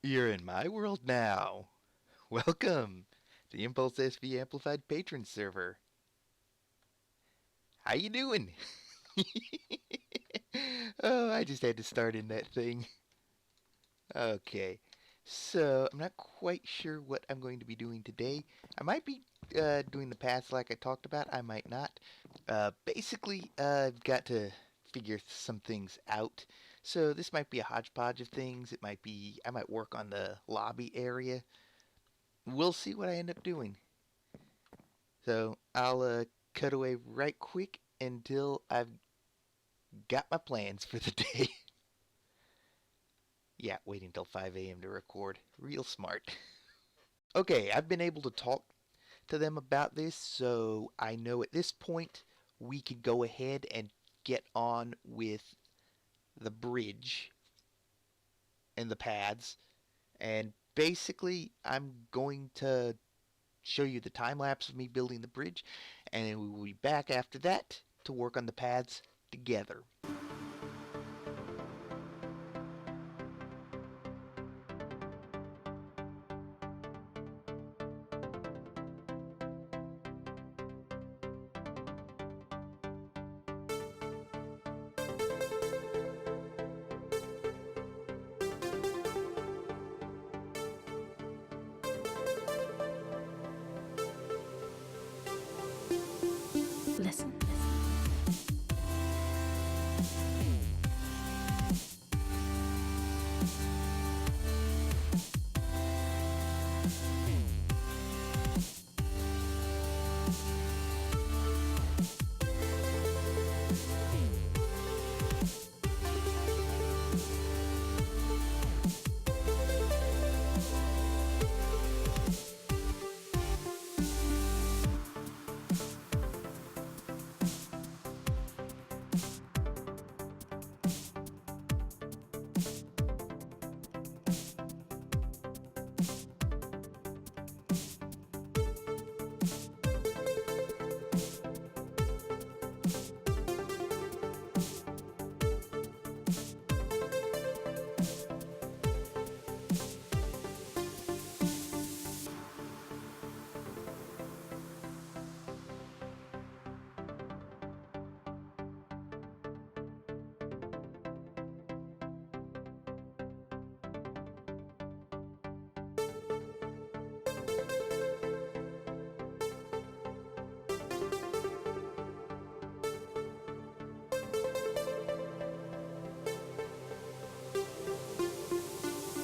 You're in my world now. Welcome to the ImpulseSV Amplified Patron Server. How you doing? Oh, I just had to start in that thing. Okay, so I'm not quite sure what I'm going to be doing today. I might be doing the paths like I talked about. I might not. Basically, I've got to figure some things out. So this might be a hodgepodge of things. I might work on the lobby area. We'll see what I end up doing. So I'll cut away right quick until I've got my plans for the day. Yeah, waiting until 5 a.m. to record. Real smart. Okay, I've been able to talk to them about this, so I know at this point we can go ahead and get on with the bridge and the pads. And basically, I'm going to show you the time lapse of me building the bridge, and then we will be back after that to work on the paths together. Listen.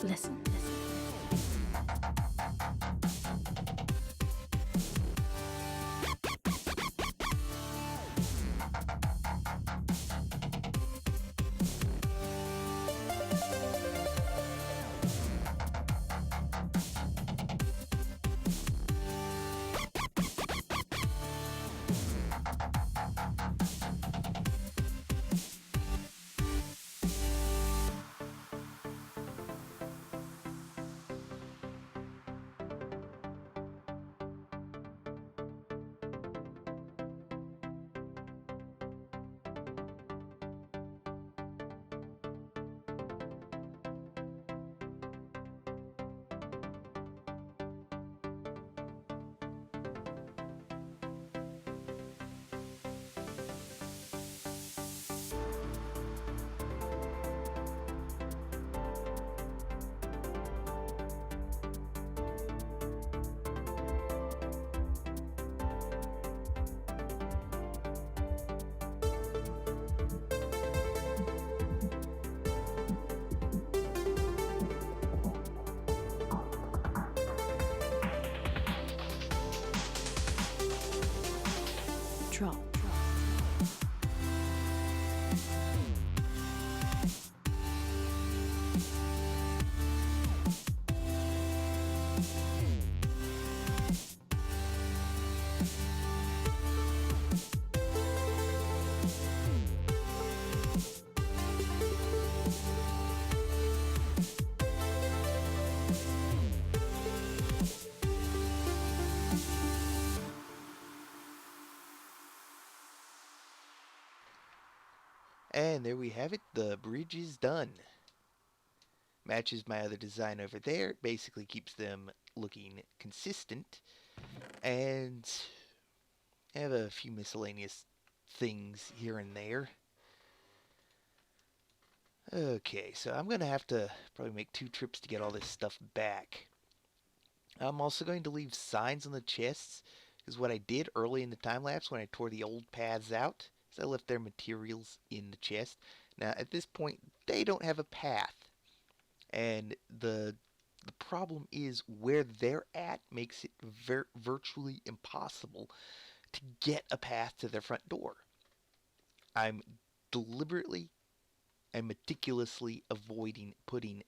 Listen. Drop. And there we have it, the bridge is done. Matches my other design over there. It basically keeps them looking consistent. And I have a few miscellaneous things here and there. Okay, so I'm going to have to probably make 2 trips to get all this stuff back. I'm also going to leave signs on the chests, because what I did early in the time lapse when I tore the old paths out is I left their materials in the chest. Now at this point they don't have a path, and the problem is where they're at makes it virtually impossible to get a path to their front door. I'm deliberately and meticulously avoiding putting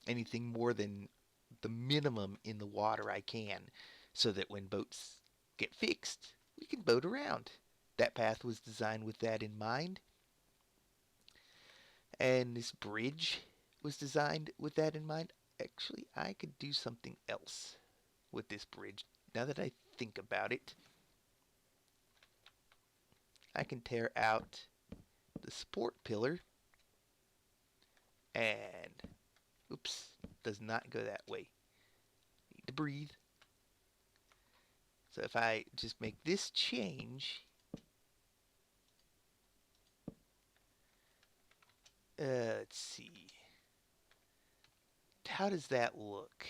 anything more than the minimum in the water I can, so that when boats get fixed, we can boat around. That path was designed with that in mind, and this bridge was designed with that in mind. Actually, I could do something else with this bridge. Now that I think about it, I can tear out the support pillar and, oops, does not go that way. Need to breathe. So if I just make this change, let's see. How does that look?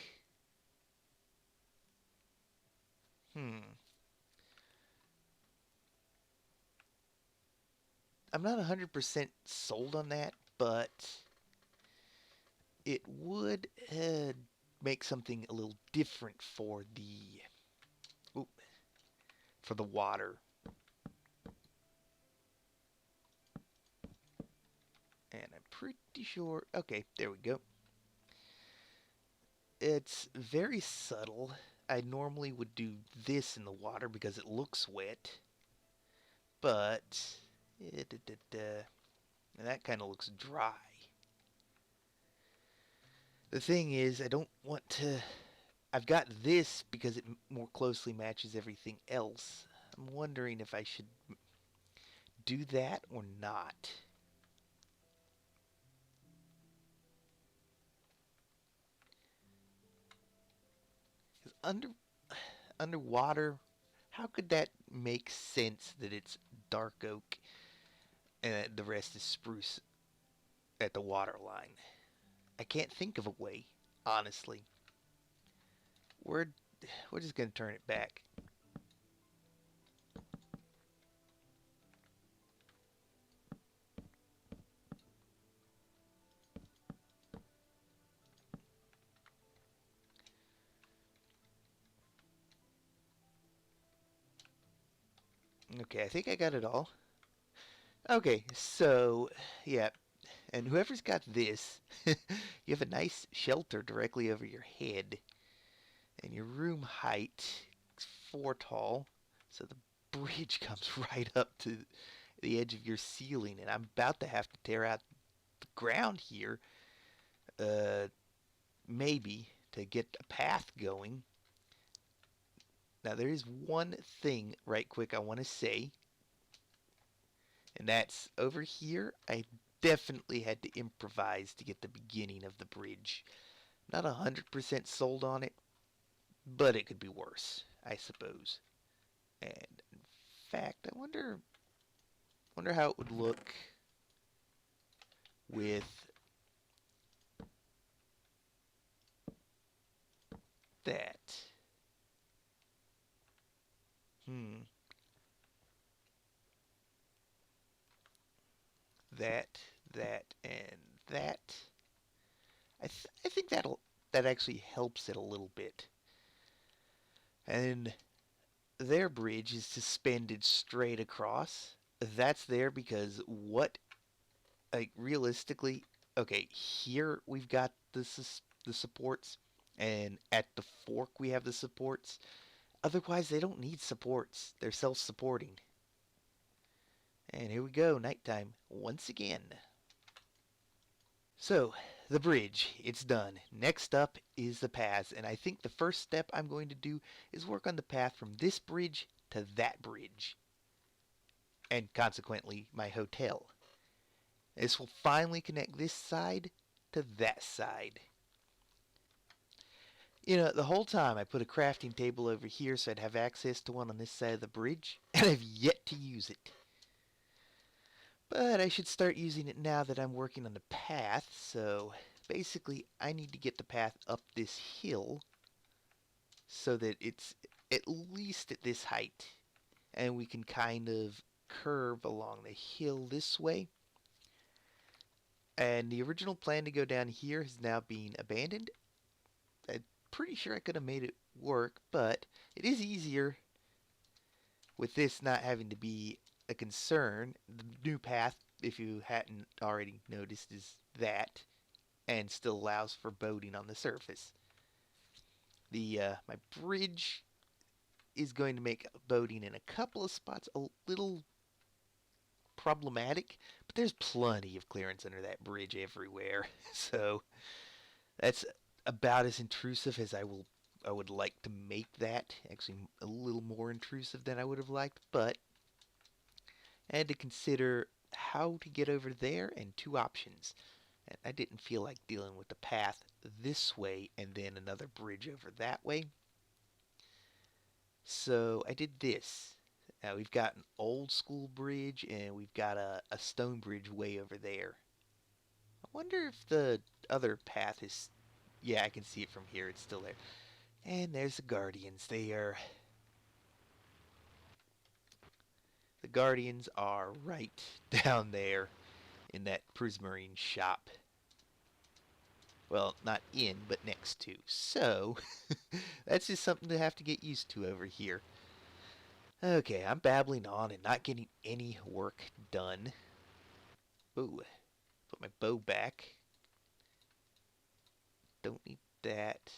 I'm not 100% sold on that, but it would make something a little different for oop, for the water. And I'm pretty sure, okay, there we go. It's very subtle. I normally would do this in the water because it looks wet, but that kind of looks dry. The thing is, I don't want to. I've got this because it more closely matches everything else. I'm wondering if I should do that or not. Because underwater, how could that make sense that it's dark oak and the rest is spruce at the water line? I can't think of a way, honestly. We're we're just gonna turn it back. Okay, I think I got it all. Okay, so yeah, and whoever's got this, you have a nice shelter directly over your head, and your room height is 4 tall, so the bridge comes right up to the edge of your ceiling, and I'm about to have to tear out the ground here, uh, maybe to get a path going. Now there is one thing right quick I want to say, and that's over here. I definitely had to improvise to get the beginning of the bridge. Not 100% sold on it, but it could be worse, I suppose. And in fact, I wonder how it would look with that. Hmm. That, that, and that. I think that actually helps it a little bit. And their bridge is suspended straight across. That's there because what, like, realistically, okay, here we've got the supports, and at the fork we have the supports. Otherwise, they don't need supports. They're self-supporting. And here we go, nighttime once again. So, the bridge, it's done. Next up is the paths, and I think the first step I'm going to do is work on the path from this bridge to that bridge, and consequently my hotel. This will finally connect this side to that side. You know, the whole time I put a crafting table over here so I'd have access to one on this side of the bridge, and I've yet to use it. But I should start using it now that I'm working on the path, so basically I need to get the path up this hill so that it's at least at this height, and we can kind of curve along the hill this way. And the original plan to go down here has now been abandoned. I'm pretty sure I could have made it work, but it is easier with this not having to be a concern. The new path, if you hadn't already noticed, is that, and still allows for boating on the surface. The my bridge is going to make boating in a couple of spots a little problematic, but there's plenty of clearance under that bridge everywhere. So that's about as intrusive as I would like to make that. Actually, a little more intrusive than I would have liked, but I had to consider how to get over there and two options. And I didn't feel like dealing with the path this way and then another bridge over that way. So I did this. Now we've got an old school bridge and we've got a stone bridge way over there. I wonder if the other path is... Yeah, I can see it from here. It's still there. And there's the Guardians. The Guardians are right down there in that Prismarine shop. Well, not in, but next to. So, that's just something to have to get used to over here. Okay, I'm babbling on and not getting any work done. Ooh, put my bow back. Don't need that.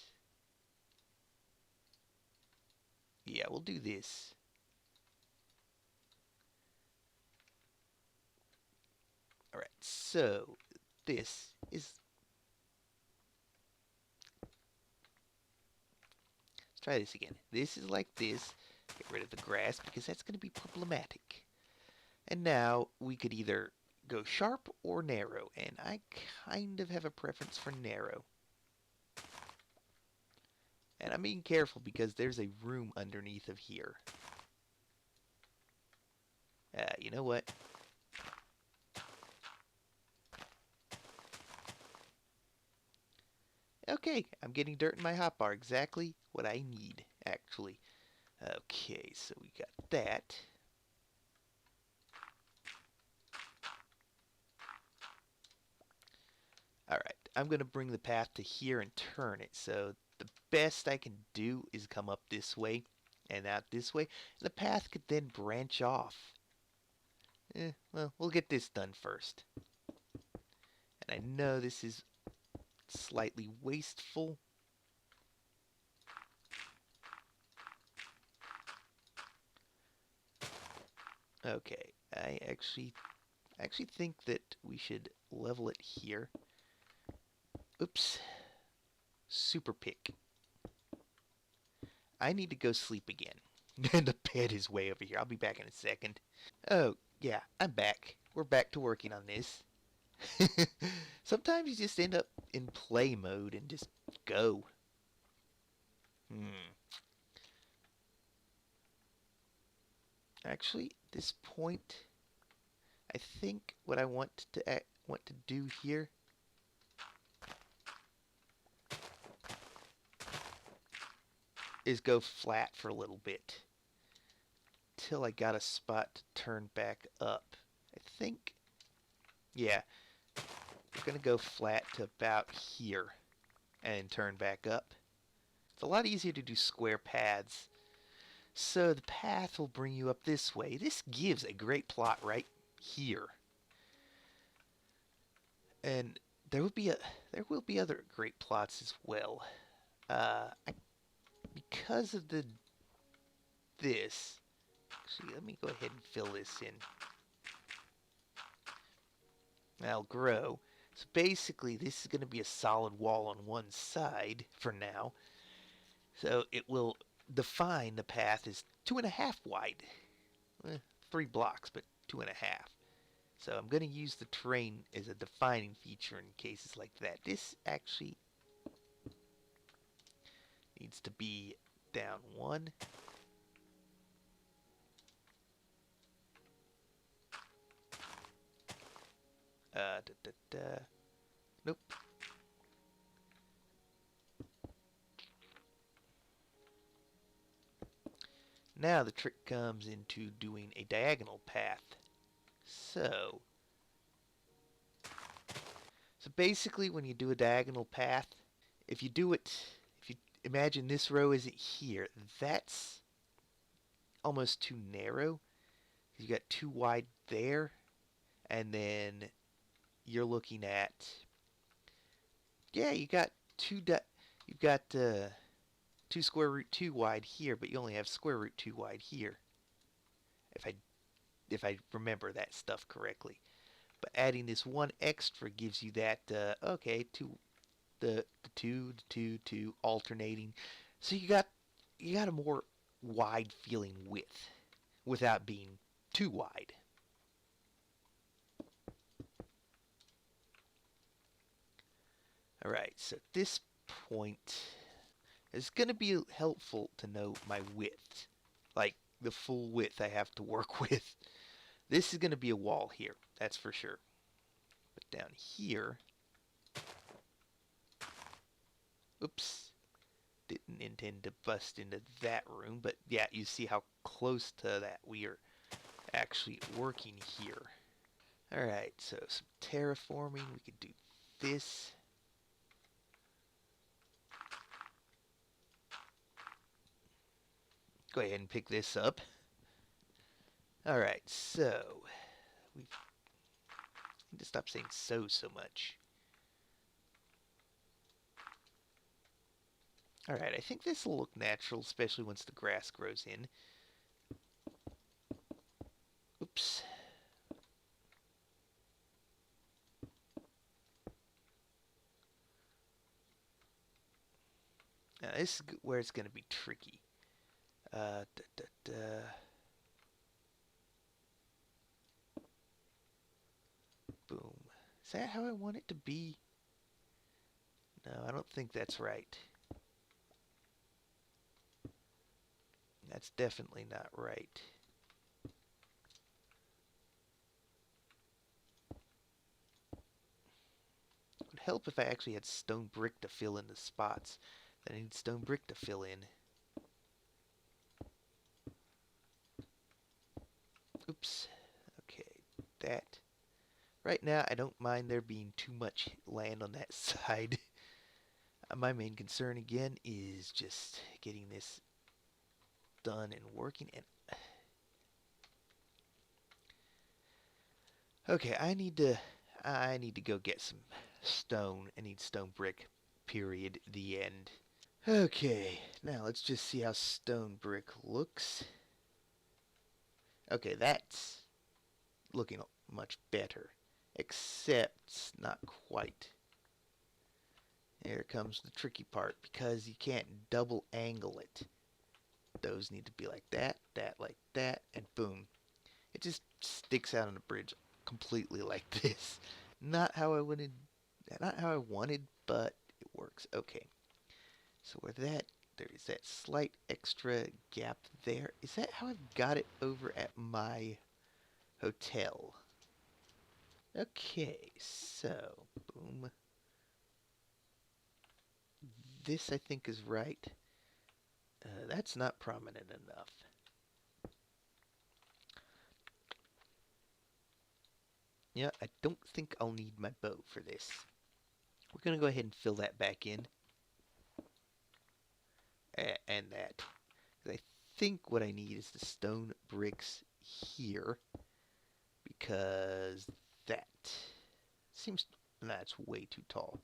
Yeah, we'll do this. Alright, so this is... Let's try this again. This is like this. Get rid of the grass because that's going to be problematic. And now we could either go sharp or narrow, and I kind of have a preference for narrow. And I'm being careful because there's a room underneath of here. You know what? Okay, I'm getting dirt in my hotbar. Exactly what I need, actually. Okay, so we got that. Alright, I'm going to bring the path to here and turn it. So the best I can do is come up this way and out this way. And the path could then branch off. Well, we'll get this done first. And I know this is slightly wasteful. Okay, I actually think that we should level it here. Oops. Super pick. I need to go sleep again. And the bed is way over here. I'll be back in a second. Oh, yeah, I'm back. We're back to working on this. Sometimes you just end up in play mode and just go. Actually, at this point, I think what I want to do here is go flat for a little bit till I got a spot to turn back up. I think, yeah, we're gonna go flat to about here and turn back up. It's a lot easier to do square paths. So the path will bring you up this way. This gives a great plot right here. And there will be other great plots as well. Because of this, actually, let me go ahead and fill this in. That'll grow. So basically, this is going to be a solid wall on one side for now. So it will define the path as 2.5 wide. 3 blocks, but 2.5. So I'm going to use the terrain as a defining feature in cases like that. This actually needs to be down one. Nope. Now the trick comes into doing a diagonal path. So basically when you do a diagonal path, if you imagine this row isn't here, that's almost too narrow. You got too wide there, and then you're looking at, yeah, you got you've got 2 square root 2 wide here, but you only have square root 2 wide here. If I remember that stuff correctly. But adding this one extra gives you that, okay, the 2 alternating. So you got a more wide feeling width without being too wide. Alright, so at this point, it's going to be helpful to know my width. Like, the full width I have to work with. This is going to be a wall here, that's for sure. But down here, oops, didn't intend to bust into that room, but yeah, you see how close to that we are actually working here. Alright, so some terraforming, we could do this. Go ahead and pick this up. Alright, so we need to stop saying so much. Alright, I think this will look natural, especially once the grass grows in. Oops. Now this is where it's going to be tricky. Boom. Is that how I want it to be? No, I don't think that's right. That's definitely not right. It would help if I actually had stone brick to fill in the spots that I need stone brick to fill in. Oops. Okay, that. Right now, I don't mind there being too much land on that side. My main concern again is just getting this done and working. And okay, I need to go get some stone. I need stone brick. Period. The end. Okay, now let's just see how stone brick looks. Okay, that's looking much better, except not quite. Here comes the tricky part, because you can't double angle it. Those need to be like that, that like that, and boom. It just sticks out on the bridge completely like this. Not how I wanted, but it works. Okay. So where there is that slight extra gap there. Is that how I've got it over at my hotel? Okay, so boom. This I think is right. That's not prominent enough. Yeah, I don't think I'll need my bow for this. We're going to go ahead and fill that back in. And that. I think what I need is the stone bricks here. Because that seems... That's way too tall.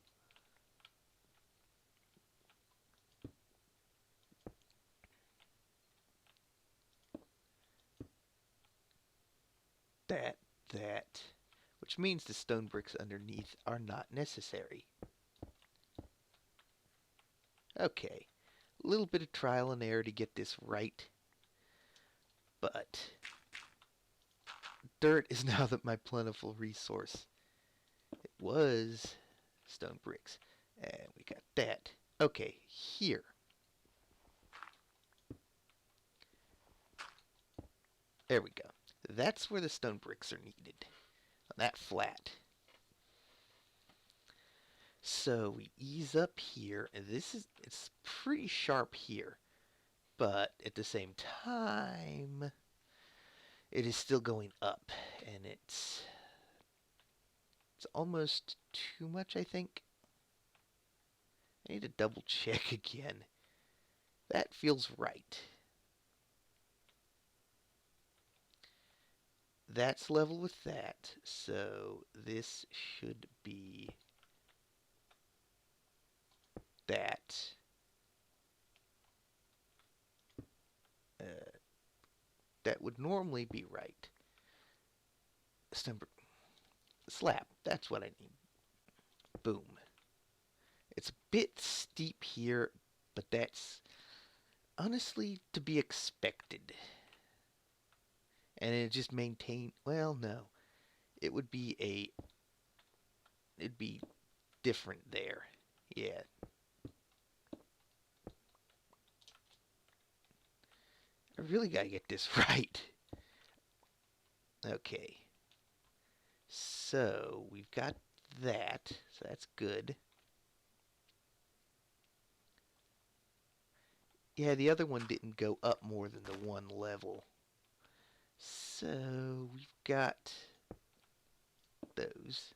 That, which means the stone bricks underneath are not necessary. Okay, a little bit of trial and error to get this right, but dirt is now my plentiful resource. It was stone bricks, and we got that. Okay, here. There we go. That's where the stone bricks are needed, on that flat. So we ease up here, and it's pretty sharp here, but at the same time, it is still going up, and it's almost too much, I think. I need to double check again. That feels right. That's level with that, so this should be that. Uh, that would normally be right. Slab, that's what I need. Boom. It's a bit steep here, but that's honestly to be expected. And it just maintain, well, no. It would be it'd be different there. Yeah. I really gotta get this right. Okay. So, we've got that. So that's good. Yeah, the other one didn't go up more than the one level. So, we've got those.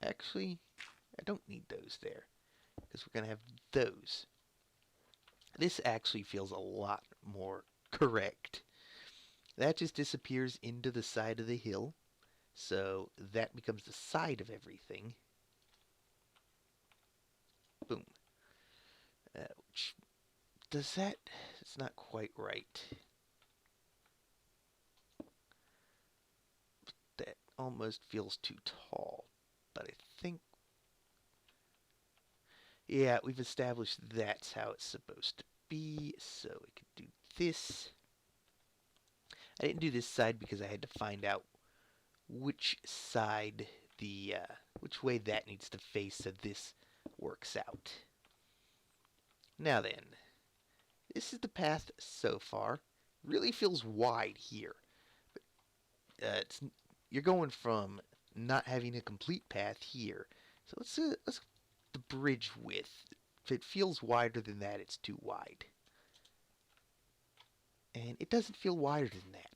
Actually, I don't need those there, because we're going to have those. This actually feels a lot more correct. That just disappears into the side of the hill, so that becomes the side of everything. Boom. Which does that? It's not quite right. That almost feels too tall, but I think, yeah, we've established that's how it's supposed to be, so we can do this. I didn't do this side because I had to find out which side which way that needs to face so this works out. Now then, this is the path so far. Really feels wide here. You're going from not having a complete path here. So let's the bridge width. If it feels wider than that, it's too wide. And it doesn't feel wider than that.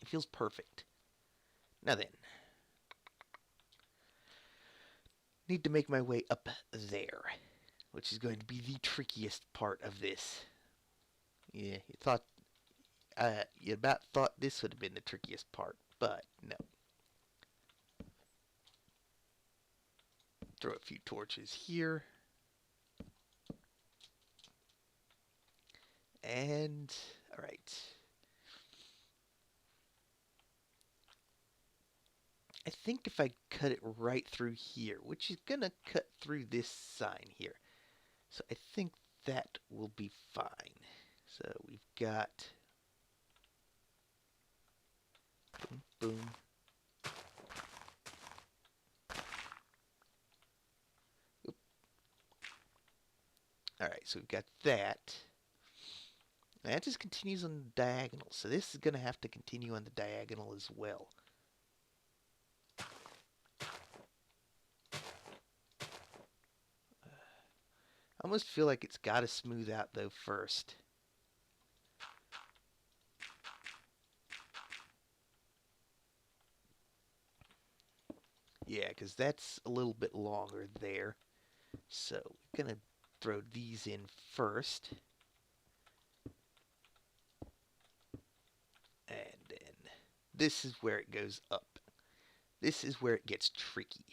It feels perfect. Now then, need to make my way up there, which is going to be the trickiest part of this. Yeah, you about thought this would have been the trickiest part, but no. Throw a few torches here. And, alright. I think if I cut it right through here, which is going to cut through this sign here. So I think that will be fine. So we've got boom, boom. Oop. All right, so we've got that. That just continues on the diagonal. So this is going to have to continue on the diagonal as well. I almost feel like it's got to smooth out though first. Yeah, because that's a little bit longer there. So we're going to throw these in first. And then this is where it goes up. This is where it gets tricky.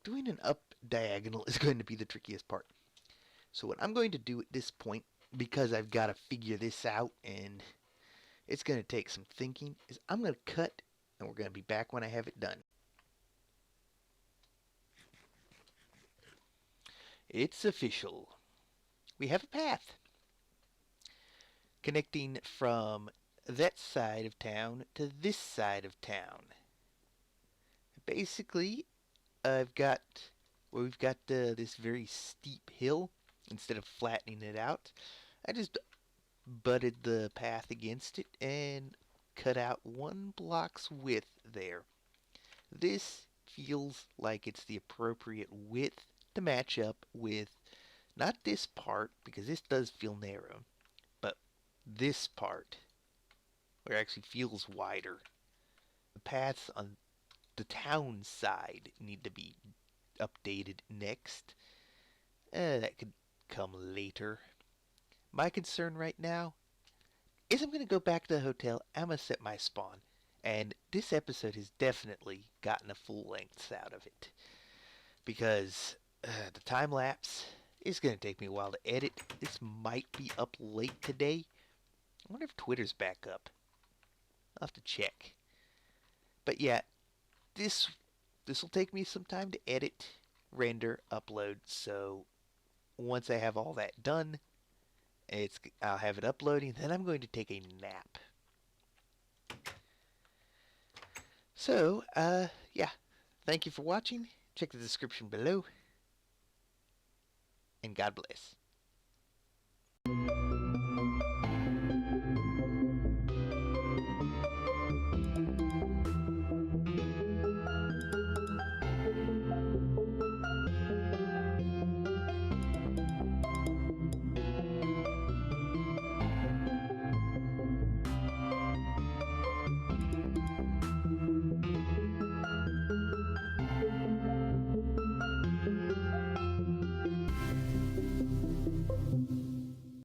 Doing an up diagonal is going to be the trickiest part. So what I'm going to do at this point, because I've got to figure this out and it's going to take some thinking, is I'm going to cut and we're going to be back when I have it done. It's official. We have a path connecting from that side of town to this side of town. Basically, I've got we've got this very steep hill. Instead of flattening it out, I just butted the path against it and cut out 1 block's width there. This feels like it's the appropriate width to match up with not this part, because this does feel narrow, but this part, where it actually feels wider. The paths on the town side need to be updated next. That could come later. My concern right now is I'm going to go back to the hotel. I'm going to set my spawn. And this episode has definitely gotten a full length out of it. Because the time lapse is going to take me a while to edit. This might be up late today. I wonder if Twitter's back up. I'll have to check. But yeah, this will take me some time to edit, render, upload. So once I have all that done, I'll have it uploading. Then I'm going to take a nap. So, yeah. Thank you for watching. Check the description below. And God bless.